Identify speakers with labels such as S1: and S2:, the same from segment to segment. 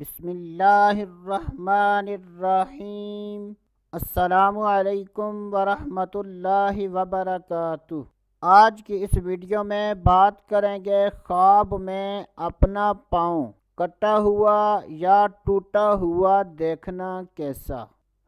S1: بسم اللہ الرحمن الرحیم۔ السلام علیکم ورحمۃ اللہ وبرکاتہ۔ آج کی اس ویڈیو میں بات کریں گے خواب میں اپنا پاؤں کٹا ہوا یا ٹوٹا ہوا دیکھنا کیسا۔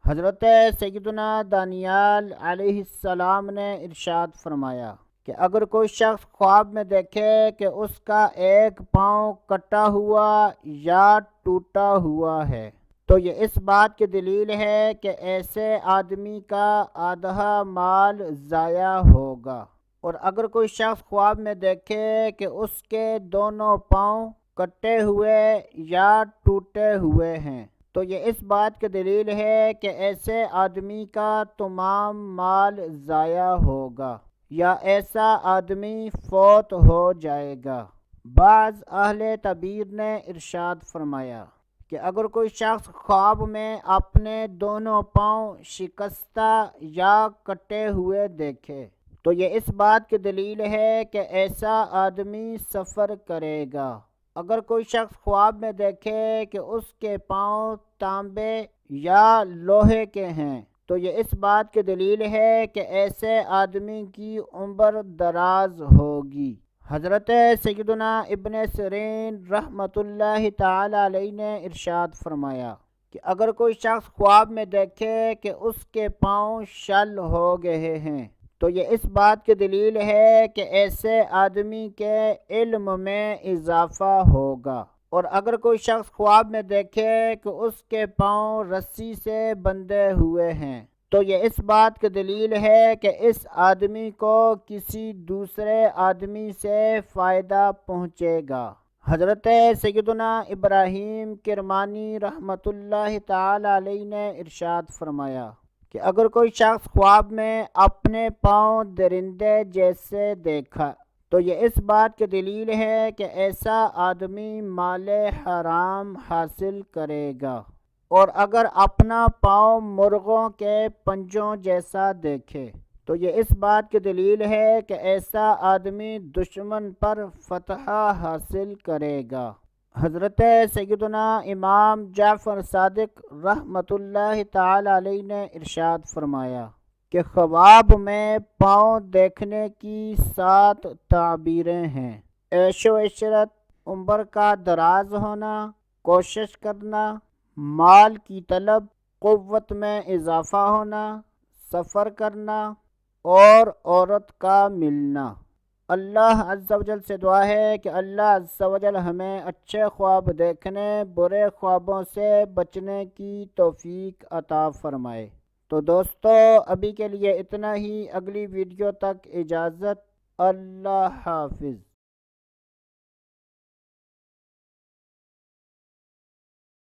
S1: حضرت سیدنا دانیال علیہ السلام نے ارشاد فرمایا کہ اگر کوئی شخص خواب میں دیکھے کہ اس کا ایک پاؤں کٹا ہوا یا ٹوٹا ہوا ہے تو یہ اس بات کی دلیل ہے کہ ایسے آدمی کا آدھا مال ضائع ہوگا۔ اور اگر کوئی شخص خواب میں دیکھے کہ اس کے دونوں پاؤں کٹے ہوئے یا ٹوٹے ہوئے ہیں تو یہ اس بات کی دلیل ہے کہ ایسے آدمی کا تمام مال ضائع ہوگا یا ایسا آدمی فوت ہو جائے گا۔ بعض اہل تعبیر نے ارشاد فرمایا کہ اگر کوئی شخص خواب میں اپنے دونوں پاؤں شکستہ یا کٹے ہوئے دیکھے تو یہ اس بات کی دلیل ہے کہ ایسا آدمی سفر کرے گا۔ اگر کوئی شخص خواب میں دیکھے کہ اس کے پاؤں تانبے یا لوہے کے ہیں تو یہ اس بات کی دلیل ہے کہ ایسے آدمی کی عمر دراز ہوگی۔ حضرت سیدنا ابن سیرین رحمۃ اللہ تعالی علیہ نے ارشاد فرمایا کہ اگر کوئی شخص خواب میں دیکھے کہ اس کے پاؤں شل ہو گئے ہیں تو یہ اس بات کی دلیل ہے کہ ایسے آدمی کے علم میں اضافہ ہوگا۔ اور اگر کوئی شخص خواب میں دیکھے کہ اس کے پاؤں رسی سے بندھے ہوئے ہیں تو یہ اس بات کی دلیل ہے کہ اس آدمی کو کسی دوسرے آدمی سے فائدہ پہنچے گا۔ حضرت سیدنا ابراہیم کرمانی رحمۃ اللہ تعالی علیہ نے ارشاد فرمایا کہ اگر کوئی شخص خواب میں اپنے پاؤں درندے جیسے دیکھا تو یہ اس بات کی دلیل ہے کہ ایسا آدمی مال حرام حاصل کرے گا۔ اور اگر اپنا پاؤں مرغوں کے پنجوں جیسا دیکھے تو یہ اس بات کی دلیل ہے کہ ایسا آدمی دشمن پر فتح حاصل کرے گا۔ حضرت سیدنا امام جعفر صادق رحمۃ اللہ تعالی علیہ نے ارشاد فرمایا کہ خواب میں پاؤں دیکھنے کی 7 تعبیریں ہیں: عیش و عشرت، عمر کا دراز ہونا، کوشش کرنا، مال کی طلب، قوت میں اضافہ ہونا، سفر کرنا اور عورت کا ملنا۔ اللہ عز و جل سے دعا ہے کہ اللہ عز و جل ہمیں اچھے خواب دیکھنے، برے خوابوں سے بچنے کی توفیق عطا فرمائے۔ تو دوستو ابھی کے لیے اتنا ہی، اگلی ویڈیو تک اجازت، اللہ حافظ۔